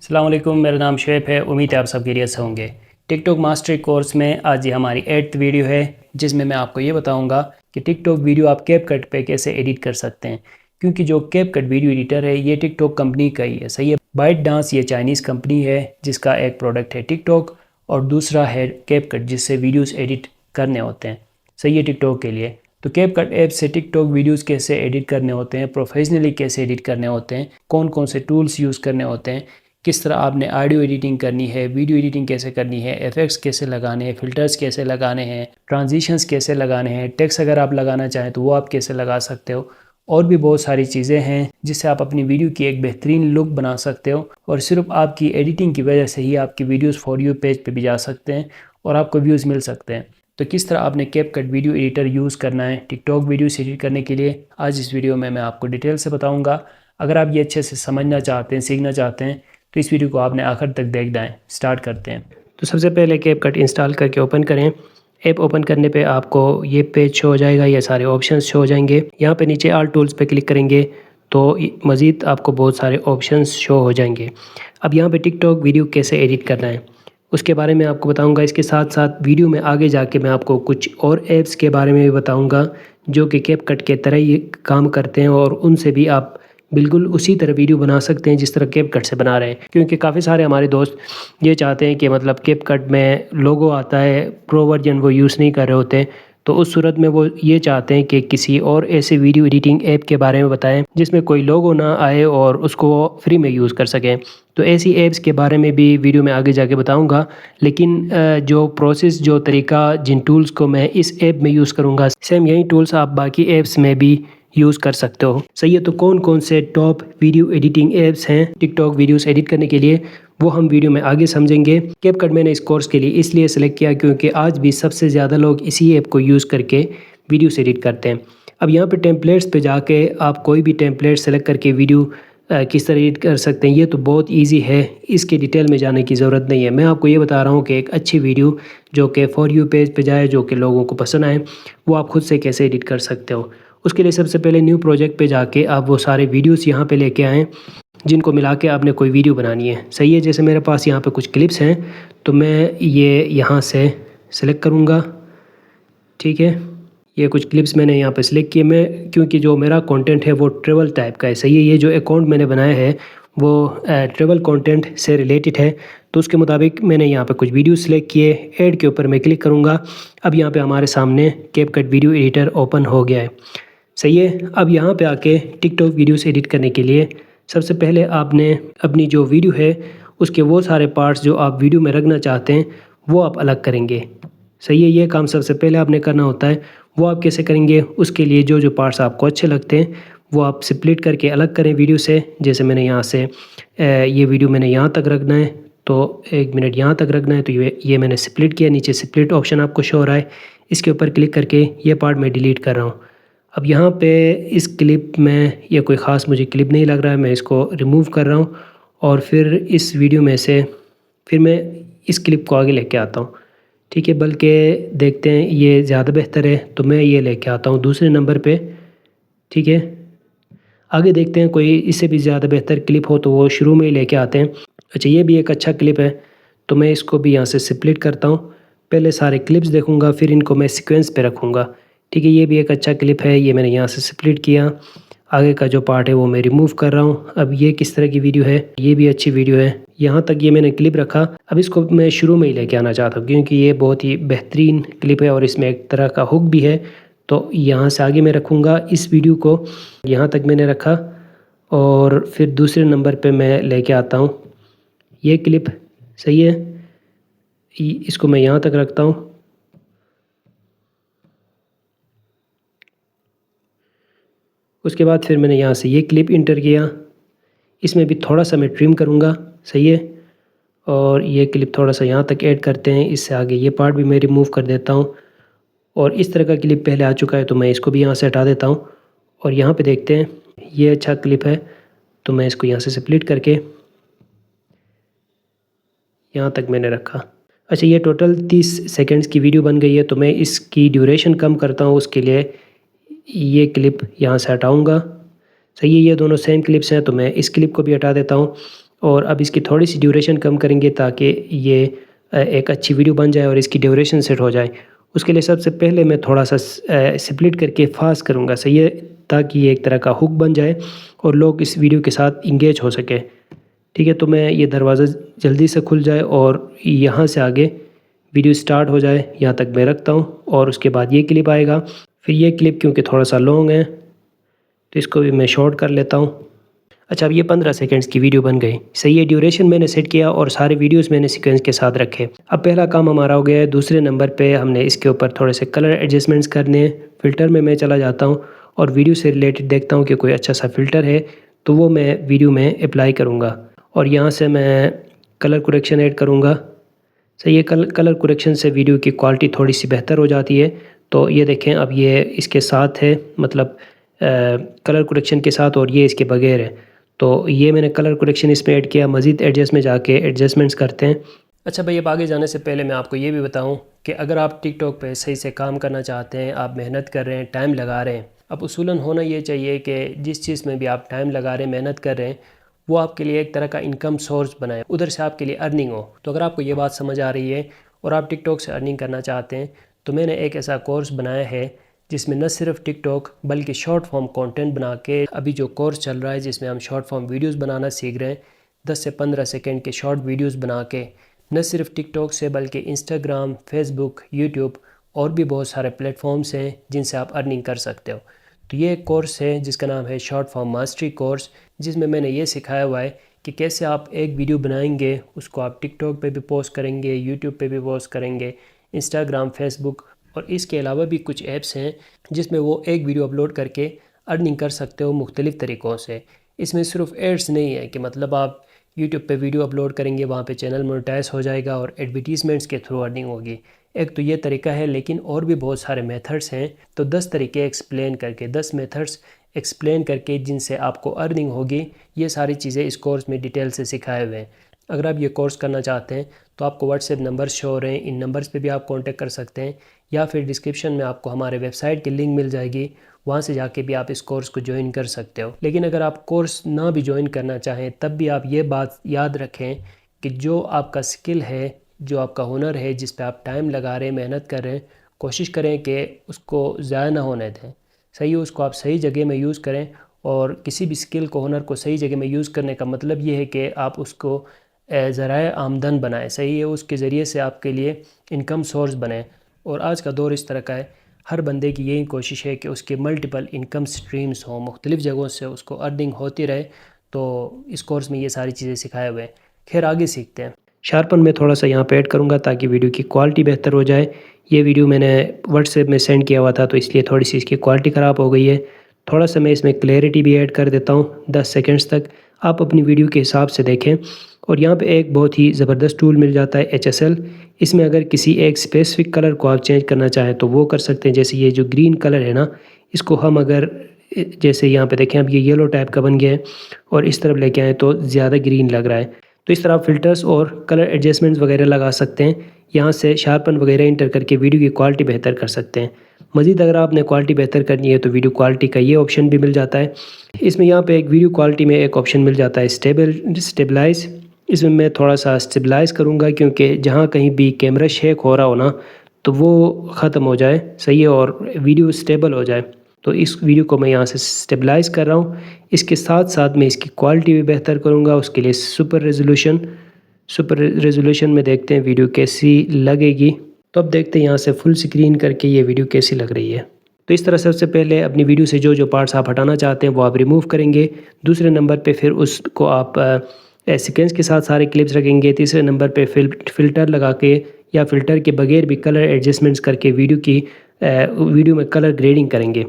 अस्सलाम वालेकुम, मेरा नाम शुएब है। उम्मीद है आप सब खैरियत से होंगे। टिकटॉक मास्टरी कोर्स में आज ये हमारी 8th वीडियो है, जिसमें मैं आपको ये बताऊंगा कि टिकटॉक वीडियो आप कैपकट पे कैसे एडिट कर सकते हैं। क्योंकि जो कैपकट वीडियो एडिटर है ये टिकटॉक कंपनी का ही है, सही है। बाइट डांस ये चाइनीज़ कंपनी है जिसका एक प्रोडक्ट है टिकटॉक और दूसरा है कैपकट जिससे वीडियोज़ एडिट करने होते हैं, सही है, टिकटॉक के लिए। तो कैपकट ऐप से टिकटॉक वीडियोस कैसे एडिट करने होते हैं, प्रोफेशनली कैसे एडिट करने होते हैं, कौन कौन से टूल्स यूज़ करने होते हैं, किस तरह आपने ऑडियो एडिटिंग करनी है, वीडियो एडिटिंग कैसे करनी है, इफेक्ट्स कैसे लगाने हैं, फ़िल्टर्स कैसे लगाने हैं, ट्रांजिशंस कैसे लगाने हैं, टेक्स्ट अगर आप लगाना चाहें तो वो आप कैसे लगा सकते हो। और भी बहुत सारी चीज़ें हैं जिससे आप अपनी वीडियो की एक बेहतरीन लुक बना सकते हो और सिर्फ आपकी एडिटिंग की वजह से ही आपकी वीडियोस फॉर यू पेज पे भी जा सकते हैं और आपको व्यूज़ मिल सकते हैं। तो किस तरह आपने कैपकट वीडियो एडिटर यूज़ करना है टिकटॉक वीडियोस एडिट करने के लिए, आज इस वीडियो में मैं आपको डिटेल से बताऊँगा। अगर आप ये अच्छे से समझना चाहते हैं, सीखना चाहते हैं, तो इस वीडियो को आपने आखिर तक देखना है। स्टार्ट करते हैं। तो सबसे पहले कैपकट इंस्टॉल करके ओपन करें। ऐप ओपन करने पे आपको ये पेज शो हो जाएगा, ये सारे ऑप्शंस शो हो जाएंगे। यहाँ पे नीचे ऑल टूल्स पे क्लिक करेंगे तो मज़ीद आपको बहुत सारे ऑप्शंस शो हो जाएंगे। अब यहाँ पे टिकटॉक वीडियो कैसे एडिट करना है उसके बारे में आपको बताऊंगा। इसके साथ साथ वीडियो में आगे जाके मैं आपको कुछ और ऐप्स के बारे में भी बताऊंगा जो कि कैपकट के तरह ही काम करते हैं और उनसे भी आप बिल्कुल उसी तरह वीडियो बना सकते हैं जिस तरह कैपकट से बना रहे हैं। क्योंकि काफ़ी सारे हमारे दोस्त ये चाहते हैं कि मतलब कैपकट में लोगो आता है, प्रो वर्जन वो यूज़ नहीं कर रहे होते, तो उस सूरत में वो ये चाहते हैं कि किसी और ऐसे वीडियो एडिटिंग ऐप के बारे में बताएं जिसमें कोई लोगो ना आए और उसको फ्री में यूज़ कर सकें। तो ऐसी ऐप्स के बारे में भी वीडियो में आगे जाके बताऊंगा। लेकिन जो प्रोसेस, जो तरीका, जिन टूल्स को मैं इस ऐप में यूज़ करूंगा, सेम यही टूल्स आप बाकी ऐप्स में भी यूज़ कर सकते हो, सही है। तो कौन कौन से टॉप वीडियो एडिटिंग ऐप्स हैं टिकटॉक वीडियोस एडिट करने के लिए, वो हम वीडियो में आगे समझेंगे। कैपकट मैंने इस कोर्स के लिए इसलिए सेलेक्ट किया क्योंकि आज भी सबसे ज़्यादा लोग इसी ऐप को यूज़ करके वीडियोस एडिट करते हैं। अब यहाँ पे टेम्पलेट्स पे जाके आप कोई भी टेम्पलेट सेलेक्ट करके वीडियो किस तरह एडिट कर सकते हैं, ये तो बहुत ईजी है, इसके डिटेल में जाने की ज़रूरत नहीं है। मैं आपको ये बता रहा हूँ कि एक अच्छी वीडियो जो कि फॉर यू पेज पे जाए, जो कि लोगों को पसंद आए, वो आप खुद से कैसे एडिट कर सकते हो। उसके लिए सबसे पहले न्यू प्रोजेक्ट पे जाके आप वो सारे वीडियोस यहाँ पे लेके आएँ जिनको मिला के आपने कोई वीडियो बनानी है, सही है। जैसे मेरे पास यहाँ पे कुछ क्लिप्स हैं तो मैं ये यहाँ से सेलेक्ट करूँगा, ठीक है। ये कुछ क्लिप्स मैंने यहाँ पे सिलेक्ट किए। मैं क्योंकि जो मेरा कंटेंट है वो ट्रेवल टाइप का है, सही है। ये जो अकाउंट मैंने बनाया है वो ट्रेवल कंटेंट से रिलेटेड है, तो उसके मुताबिक मैंने यहाँ पे कुछ वीडियो सिलेक्ट किए। ऐड के ऊपर मैं क्लिक करूँगा। अब यहाँ पे हमारे सामने कैपकट वीडियो एडिटर ओपन हो गया है, सही है। अब यहाँ पे आके टिकटॉक वीडियोस एडिट करने के लिए सबसे पहले आपने अपनी जो वीडियो है उसके वो सारे पार्ट्स जो आप वीडियो में रखना चाहते हैं वो आप अलग करेंगे, सही है। ये काम सबसे पहले आपने करना होता है। वो आप कैसे करेंगे, उसके लिए जो जो पार्ट्स आपको अच्छे लगते हैं वो आप स्प्लिट करके अलग करें वीडियो से। जैसे मैंने यहाँ से ये वीडियो मैंने यहाँ तक रखना है तो 1 मिनट यहाँ तक रखना है, तो ये मैंने स्प्लिट किया। नीचे स्प्लिट ऑप्शन आपको शो हो रहा है, इसके ऊपर क्लिक करके ये पार्ट मैं डिलीट कर रहा हूँ। अब यहाँ पे इस क्लिप में ये कोई ख़ास मुझे क्लिप नहीं लग रहा है, मैं इसको रिमूव कर रहा हूँ और फिर इस वीडियो में से फिर मैं इस क्लिप को आगे लेके आता हूँ, ठीक है। बल्कि देखते हैं ये ज़्यादा बेहतर है तो मैं ये लेके आता हूँ दूसरे नंबर पे, ठीक है। आगे देखते हैं कोई इससे भी ज़्यादा बेहतर क्लिप हो तो वो शुरू में ही लेके आते हैं। अच्छा, ये भी एक अच्छा क्लिप है तो मैं इसको भी यहाँ से स्प्लिट करता हूँ। पहले सारे क्लिप्स देखूँगा फिर इनको मैं सीक्वेंस पे रखूँगा, ठीक है। ये भी एक अच्छा क्लिप है, ये मैंने यहाँ से स्प्लिट किया। आगे का जो पार्ट है वो मैं रिमूव कर रहा हूँ। अब ये किस तरह की वीडियो है, ये भी अच्छी वीडियो है। यहाँ तक ये मैंने क्लिप रखा। अब इसको मैं शुरू में ही लेके आना चाहता हूँ क्योंकि ये बहुत ही बेहतरीन क्लिप है और इसमें एक तरह का हुक भी है, तो यहाँ से आगे मैं रखूँगा इस वीडियो को। यहाँ तक मैंने रखा और फिर दूसरे नंबर पे मैं लेके आता हूँ ये क्लिप, सही है। इसको मैं यहाँ तक रखता हूँ। उसके बाद फिर मैंने यहाँ से ये क्लिप इंटर किया, इसमें भी थोड़ा सा मैं ट्रिम करूँगा, सही है। और ये क्लिप थोड़ा सा यहाँ तक ऐड करते हैं, इससे आगे ये पार्ट भी मैं रिमूव कर देता हूँ। और इस तरह का क्लिप पहले आ चुका है तो मैं इसको भी यहाँ से हटा देता हूँ। और यहाँ पे देखते हैं ये अच्छा क्लिप है तो मैं इसको यहाँ से स्प्लिट करके यहाँ तक मैंने रखा। अच्छा, ये टोटल 30 सेकंड्स की वीडियो बन गई है तो मैं इसकी ड्यूरेशन कम करता हूँ। उसके लिए ये क्लिप यहाँ से हटाऊँगा, सही है। ये दोनों सेम क्लिप्स हैं तो मैं इस क्लिप को भी हटा देता हूँ और अब इसकी थोड़ी सी ड्यूरेशन कम करेंगे ताकि ये एक अच्छी वीडियो बन जाए और इसकी ड्यूरेशन सेट हो जाए। उसके लिए सबसे पहले मैं थोड़ा सा स्प्लिट करके फास्ट करूँगा, सही है, ताकि ये एक तरह का हुक बन जाए और लोग इस वीडियो के साथ इंगेज हो सके। ठीक है, तो मैं ये दरवाज़ा जल्दी से खुल जाए और यहाँ से आगे वीडियो स्टार्ट हो जाए यहाँ तक मैं रखता हूँ। और उसके बाद ये क्लिप आएगा, फिर ये क्लिप क्योंकि थोड़ा सा लॉन्ग है तो इसको भी मैं शॉर्ट कर लेता हूँ। अच्छा, अब ये 15 सेकंड्स की वीडियो बन गई, सही है। ड्यूरेशन मैंने सेट किया और सारे वीडियोस मैंने सीक्वेंस के साथ रखे। अब पहला काम हमारा हो गया है। दूसरे नंबर पे हमने इसके ऊपर थोड़े से कलर एडजस्टमेंट्स करने हैं। फ़िल्टर में मैं चला जाता हूँ और वीडियो से रिलेटेड देखता हूँ कि कोई अच्छा सा फ़िल्टर है तो वो मैं वीडियो में अप्लाई करूँगा और यहाँ से मैं कलर करेक्शन ऐड करूँगा। सही है, कलर करेक्शन से वीडियो की क्वालिटी थोड़ी सी बेहतर हो जाती है। तो ये देखें, अब ये इसके साथ है, मतलब कलर करेक्शन के साथ, और ये इसके बगैर है। तो ये मैंने कलर करेक्शन इसमें ऐड किया। मज़ीद एडजस्ट में जाके एडजस्टमेंट्स करते हैं। अच्छा भाई, अब आगे जाने से पहले मैं आपको ये भी बताऊं कि अगर आप टिकटॉक पे सही से काम करना चाहते हैं, आप मेहनत कर रहे हैं, टाइम लगा रहे हैं, अब उसूलन होना ये चाहिए कि जिस चीज़ में भी आप टाइम लगा रहे हैं, मेहनत कर रहे हैं, वो आपके लिए एक तरह का इनकम सोर्स बनाए, उधर से आपके लिए अर्निंग हो। तो अगर आपको ये बात समझ आ रही है और आप टिकटॉक से अर्निंग करना चाहते हैं तो मैंने एक ऐसा कोर्स बनाया है जिसमें न सिर्फ टिकटॉक बल्कि शॉर्ट फॉर्म कंटेंट बना के, अभी जो कोर्स चल रहा है जिसमें हम शॉर्ट फॉर्म वीडियोस बनाना सीख रहे हैं, 10 से 15 सेकंड के शॉर्ट वीडियोस बना के, न सिर्फ टिकटॉक से बल्कि इंस्टाग्राम, फेसबुक, यूट्यूब और भी बहुत सारे प्लेटफॉर्म्स हैं जिनसे आप अर्निंग कर सकते हो। तो ये एक कोर्स है जिसका नाम है शॉर्ट फॉर्म मास्टरी कोर्स, जिसमें मैंने ये सिखाया हुआ है कि कैसे आप एक वीडियो बनाएंगे, उसको आप टिकटॉक पे भी पोस्ट करेंगे, यूट्यूब पे भी पोस्ट करेंगे, इंस्टाग्राम, फेसबुक, और इसके अलावा भी कुछ ऐप्स हैं जिसमें वो एक वीडियो अपलोड करके अर्निंग कर सकते हो मुख्तलिफ़ तरीक़ों से। इसमें सिर्फ एड्स नहीं है कि मतलब आप यूट्यूब पे वीडियो अपलोड करेंगे, वहाँ पे चैनल मोनेटाइज हो जाएगा और एडवर्टीज़मेंट्स के थ्रू अर्निंग होगी। एक तो ये तरीका है, लेकिन और भी बहुत सारे मेथड्स हैं। तो 10 तरीके एक्सप्लेन करके, 10 मेथड्स एक्सप्लेन करके जिनसे आपको अर्निंग होगी, ये सारी चीज़ें इस कोर्स में डिटेल से सिखाए हुए हैं। अगर आप ये कोर्स करना चाहते हैं तो आपको व्हाट्सएप नंबर शो हो रहे हैं, इन नंबर्स पे भी आप कांटेक्ट कर सकते हैं, या फिर डिस्क्रिप्शन में आपको हमारे वेबसाइट की लिंक मिल जाएगी, वहाँ से जाके भी आप इस कोर्स को ज्वाइन कर सकते हो। लेकिन अगर आप कोर्स ना भी ज्वाइन करना चाहें तब भी आप ये बात याद रखें कि जो आपका स्किल है, जो आपका हुनर है, जिस पे आप टाइम लगा रहे हैं, मेहनत कर रहे हैं, कोशिश करें कि उसको ज़ाया ना होने दें। सही है, उसको आप सही जगह में यूज़ करें। और किसी भी स्किल को, हुनर को सही जगह में यूज़ करने का मतलब ये है कि आप उसको ज़राए आमदन बनाएं। सही है, उसके ज़रिए से आपके लिए इनकम सोर्स बने। और आज का दौर इस तरह का है, हर बंदे की यही कोशिश है कि उसके मल्टीपल इनकम स्ट्रीम्स हों, मुख्तलिफ़ जगहों से उसको अर्निंग होती रहे। तो इस कोर्स में ये सारी चीज़ें सिखाए हुए हैं। खैर, आगे सीखते हैं। शार्पन में थोड़ा सा यहाँ पे ऐड करूँगा ताकि वीडियो की क्वालिटी बेहतर हो जाए। ये वीडियो मैंने व्हाट्सएप में सेंड किया हुआ था तो इसलिए थोड़ी सी इसकी क्वालिटी ख़राब हो गई है। थोड़ा सा मैं इसमें क्लैरिटी भी ऐड कर देता हूँ 10 सेकेंड्स तक। आप अपनी वीडियो के हिसाब से देखें। और यहाँ पे एक बहुत ही ज़बरदस्त टूल मिल जाता है HSL। इसमें अगर किसी एक स्पेसिफिक कलर को आप चेंज करना चाहें तो वो कर सकते हैं। जैसे ये जो ग्रीन कलर है ना, इसको हम अगर जैसे यहाँ पे देखें, अब ये येलो टाइप का बन गया है और इस तरफ लेके आएँ तो ज़्यादा ग्रीन लग रहा है। तो इस तरह आप फ़िल्टर्स और कलर एडजस्टमेंट्स वगैरह लगा सकते हैं। यहाँ से शार्पन वगैरह इंटर करके वीडियो की क्वालिटी बेहतर कर सकते हैं। मज़ीद अगर आपने क्वालिटी बेहतर करनी है तो वीडियो क्वालिटी का ये ऑप्शन भी मिल जाता है। इसमें यहाँ पे एक वीडियो क्वालिटी में एक ऑप्शन मिल जाता है स्टेबलाइज़। इसमें मैं थोड़ा सा स्टेबलाइज़ करूँगा क्योंकि जहाँ कहीं भी कैमरा शेक हो रहा हो ना तो वो ख़त्म हो जाए, सही है, और वीडियो स्टेबल हो जाए। तो इस वीडियो को मैं यहाँ से स्टेबलाइज़ कर रहा हूँ। इसके साथ साथ मैं इसकी क्वालिटी भी बेहतर करूँगा। उसके लिए सुपर रेजोल्यूशन में देखते हैं वीडियो कैसी लगेगी। तो अब देखते हैं यहाँ से फुल स्क्रीन करके ये वीडियो कैसी लग रही है। तो इस तरह सबसे पहले अपनी वीडियो से जो जो पार्ट्स आप हटाना चाहते हैं वो आप रिमूव करेंगे। दूसरे नंबर पे फिर उसको आप सीक्वेंस के साथ सारे क्लिप्स रखेंगे। तीसरे नंबर पे फ़िल्टर लगा के या फ़िल्टर के बगैर भी कलर एडजस्टमेंट्स करके वीडियो में कलर ग्रेडिंग करेंगे।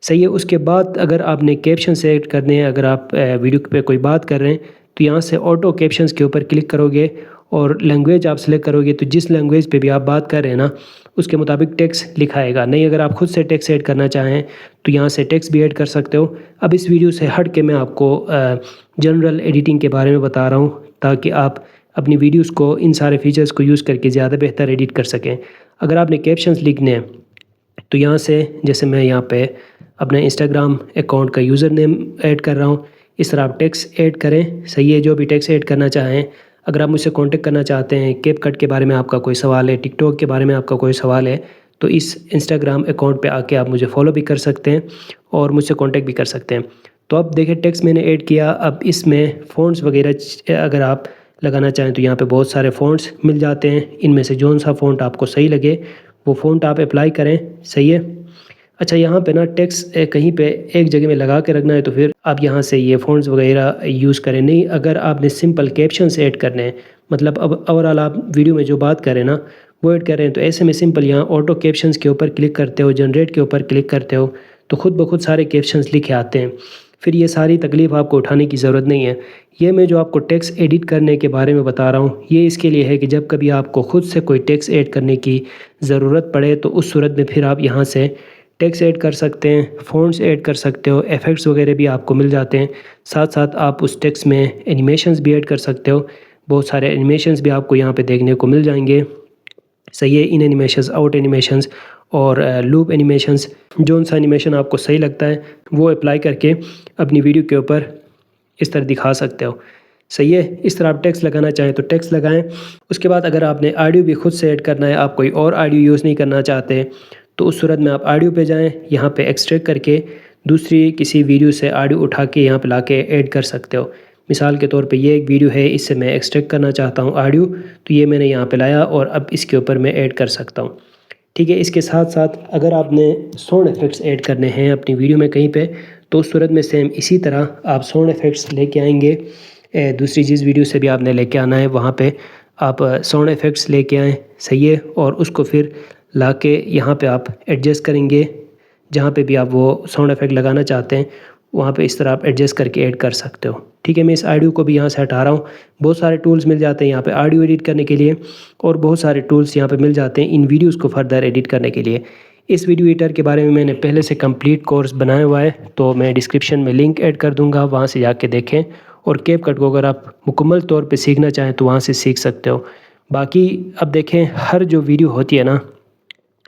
सही है। उसके बाद अगर आपने कैप्शन सेलेक्ट करने हैं, अगर आप वीडियो पे कोई बात कर रहे हैं तो यहाँ से ऑटो कैप्शंस के ऊपर क्लिक करोगे और लैंग्वेज आप सेलेक्ट करोगे। तो जिस लैंग्वेज पे भी आप बात कर रहे हैं ना उसके मुताबिक टेक्स्ट लिखाएगा। नहीं, अगर आप खुद से टेक्स्ट ऐड करना चाहें तो यहाँ से टेक्स्ट भी ऐड कर सकते हो। अब इस वीडियो से हट के मैं आपको जनरल एडिटिंग के बारे में बता रहा हूँ ताकि आप अपनी वीडियोज़ को इन सारे फीचर्स को यूज़ करके ज़्यादा बेहतर एडिट कर सकें। अगर आपने कैप्शंस लिखने हैं तो यहाँ से, जैसे मैं यहाँ पे अपने इंस्टाग्राम अकाउंट का यूज़र नेम ऐड कर रहा हूँ, इस तरह आप टेक्स्ट ऐड करें। सही है, जो भी टेक्स्ट ऐड करना चाहें। अगर आप मुझसे कांटेक्ट करना चाहते हैं, कैपकट के बारे में आपका कोई सवाल है, टिकटॉक के बारे में आपका कोई सवाल है, तो इस इंस्टाग्राम अकाउंट पे आके आप मुझे फॉलो भी कर सकते हैं और मुझसे कांटेक्ट भी कर सकते हैं। तो अब देखिए टेक्स्ट मैंने ऐड किया। अब इसमें फ़ॉन्ट्स वगैरह अगर आप लगाना चाहें तो यहाँ पे बहुत सारे फ़ॉन्ट्स मिल जाते हैं। इनमें से जौन सा फ़ॉन्ट आपको सही लगे वो फ़ॉन्ट आप अप्लाई करें। सही है। अच्छा, यहाँ पे ना टेक्स्ट कहीं पे एक जगह में लगा के रखना है तो फिर आप यहाँ से ये फ़ॉन्ट्स वगैरह यूज़ करें। नहीं, अगर आपने सिंपल कैप्शंस ऐड करने हैं, मतलब अब ओवरऑल आप वीडियो में जो बात करें ना वो ऐड करें, तो ऐसे में सिंपल यहाँ ऑटो कैप्शंस के ऊपर क्लिक करते हो, जनरेट के ऊपर क्लिक करते हो तो खुद ब खुद सारे कैप्शंस लिखे आते हैं। फिर ये सारी तकलीफ़ आपको उठाने की ज़रूरत नहीं है। ये मैं जो आपको टेक्स्ट एडिट करने के बारे में बता रहा हूँ ये इसके लिए है कि जब कभी आपको ख़ुद से कोई टेक्स्ट ऐड करने की ज़रूरत पड़े तो उस सूरत में फिर आप यहाँ से टेक्स्ट ऐड कर सकते हैं, फ़ॉन्ट्स ऐड कर सकते हो, इफ़ेक्ट्स वगैरह भी आपको मिल जाते हैं। साथ साथ आप उस टेक्स्ट में एनिमेशंस भी ऐड कर सकते हो। बहुत सारे एनिमेशंस भी आपको यहाँ पे देखने को मिल जाएंगे। सही है, इन एनिमेशंस, आउट एनिमेशंस और लूप एनिमेशंस, जो सा एनिमेशन आपको सही लगता है वो अप्लाई करके अपनी वीडियो के ऊपर इस तरह दिखा सकते हो। सही है। इस तरह आप टेक्स्ट लगाना चाहें तो टेक्स्ट लगाएं। उसके बाद अगर आपने ऑडियो भी खुद से ऐड करना है, आप कोई और ऑडियो यूज़ नहीं करना चाहते, तो उस सूरत में आप ऑडियो पे जाएं। यहाँ पे एक्सट्रैक्ट करके दूसरी किसी वीडियो से ऑडियो उठा के यहाँ पे लाके ऐड कर सकते हो। मिसाल के तौर पे ये एक वीडियो है, इससे मैं एक्सट्रैक्ट करना चाहता हूँ ऑडियो, तो ये मैंने यहाँ पे लाया और अब इसके ऊपर मैं ऐड कर सकता हूँ। ठीक है। इसके साथ साथ अगर आपने साउंड इफ़ेक्ट्स ऐड करने हैं अपनी वीडियो में कहीं पे, तो उस सूरत में सेम इसी तरह आप साउंड इफ़ेक्ट्स लेके आएंगे। दूसरी जिस वीडियो से भी आपने लेके आना है वहाँ पे आप साउंड इफ़ेक्ट्स लेके आएँ। सही है। और उसको फिर ला के यहाँ पे आप एडजस्ट करेंगे। जहाँ पे भी आप वो साउंड इफ़ेक्ट लगाना चाहते हैं वहाँ पे इस तरह आप एडजस्ट करके ऐड कर सकते हो। ठीक है। मैं इस ऑडियो को भी यहाँ से हटा रहा हूँ। बहुत सारे टूल्स मिल जाते हैं यहाँ पे ऑडियो एडिट करने के लिए और बहुत सारे टूल्स यहाँ पे मिल जाते हैं इन वीडियोज़ को फर्दर एडिट करने के लिए। इस वीडियो एडिटर के बारे में मैंने पहले से कंप्लीट कोर्स बनाया हुआ है, तो मैं डिस्क्रिप्शन में लिंक ऐड कर दूँगा, वहाँ से जाके देखें। और कैपकट को अगर आप मुकम्मल तौर पर सीखना चाहें तो वहाँ से सीख सकते हो। बाकी अब देखें, हर जो वीडियो होती है ना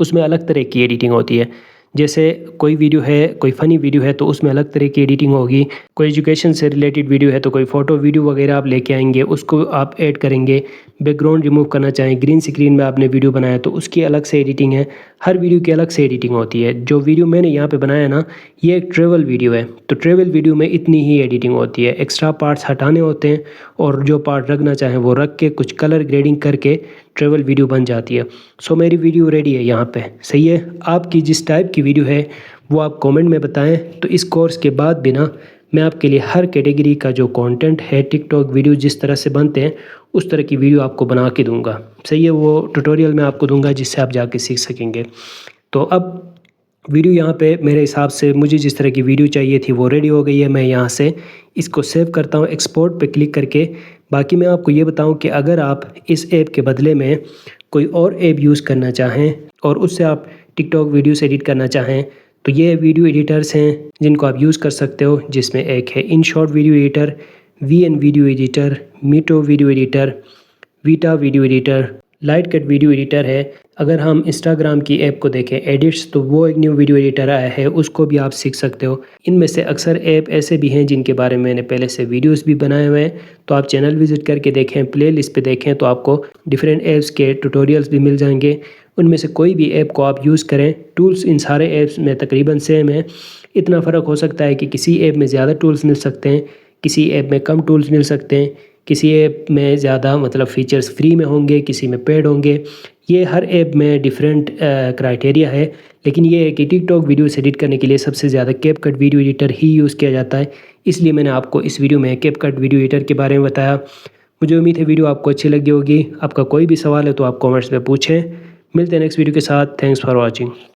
उसमें अलग तरह की एडिटिंग होती है। जैसे कोई वीडियो है, कोई फ़नी वीडियो है तो उसमें अलग तरह की एडिटिंग होगी। कोई एजुकेशन से रिलेटेड वीडियो है तो कोई फ़ोटो वीडियो वगैरह आप लेके आएंगे, उसको आप ऐड करेंगे। बैकग्राउंड रिमूव करना चाहें, ग्रीन स्क्रीन में आपने वीडियो बनाया तो उसकी अलग से एडिटिंग है। हर वीडियो की अलग से एडिटिंग होती है। जो वीडियो मैंने यहाँ पे बनाया ना ये एक ट्रैवल वीडियो है, तो ट्रैवल वीडियो में इतनी ही एडिटिंग होती है। एक्स्ट्रा पार्ट्स हटाने होते हैं और जो पार्ट रखना चाहें वो रख के कुछ कलर ग्रेडिंग करके ट्रैवल वीडियो बन जाती है। सो मेरी वीडियो रेडी है यहाँ पे। सही है। आपकी जिस टाइप की वीडियो है वो आप कमेंट में बताएं। तो इस कोर्स के बाद भी ना मैं आपके लिए हर कैटेगरी का जो कंटेंट है, टिकटॉक वीडियो जिस तरह से बनते हैं उस तरह की वीडियो आपको बना के दूंगा। सही है। वो ट्यूटोरियल मैं आपको दूंगा जिससे आप जाके सीख सकेंगे। तो अब वीडियो यहाँ पे मेरे हिसाब से मुझे जिस तरह की वीडियो चाहिए थी वो रेडी हो गई है। मैं यहाँ से इसको सेव करता हूँ एक्सपोर्ट पे क्लिक करके। बाकी मैं आपको ये बताऊँ कि अगर आप इस ऐप के बदले में कोई और ऐप यूज़ करना चाहें और उससे आप टिकटॉक वीडियोस एडिट करना चाहें तो ये वीडियो एडिटर्स हैं जिनको आप यूज़ कर सकते हो, जिसमें एक है InShot video editor, VN video editor, मीटो video editor, Vita video editor, LightCut video editor है। अगर हम इंस्टाग्राम की ऐप को देखें एडिट्स, तो वो एक न्यू वीडियो एडिटर आया है, उसको भी आप सीख सकते हो। इनमें से अक्सर ऐप ऐसे भी हैं जिनके बारे में मैंने पहले से वीडियोस भी बनाए हुए हैं, तो आप चैनल विजिट करके देखें, प्ले लिस्ट पर देखें तो आपको डिफरेंट ऐप्स के ट्यूटोरियल्स भी मिल जाएंगे। उनमें से कोई भी ऐप को आप यूज़ करें, टूल्स इन सारे ऐप्स में तकरीबन सेम है। इतना फ़र्क हो सकता है कि किसी ऐप में ज़्यादा टूल्स मिल सकते हैं, किसी ऐप में कम टूल्स मिल सकते हैं, किसी ऐप में ज़्यादा मतलब फ़ीचर्स फ्री में होंगे, किसी में पेड होंगे। ये हर ऐप में डिफरेंट क्राइटेरिया है। लेकिन ये है कि टिकटॉक वीडियोस एडिट करने के लिए सबसे ज़्यादा कैपकट वीडियो एडिटर ही यूज़ किया जाता है। इसलिए मैंने आपको इस वीडियो में कैपकट वीडियो एडिटर के बारे में बताया। मुझे उम्मीद है वीडियो आपको अच्छी लगी होगी। आपका कोई भी सवाल है तो आप कॉमेंट्स में पूछें। मिलते हैं नेक्स्ट वीडियो के साथ। Thanks for watching.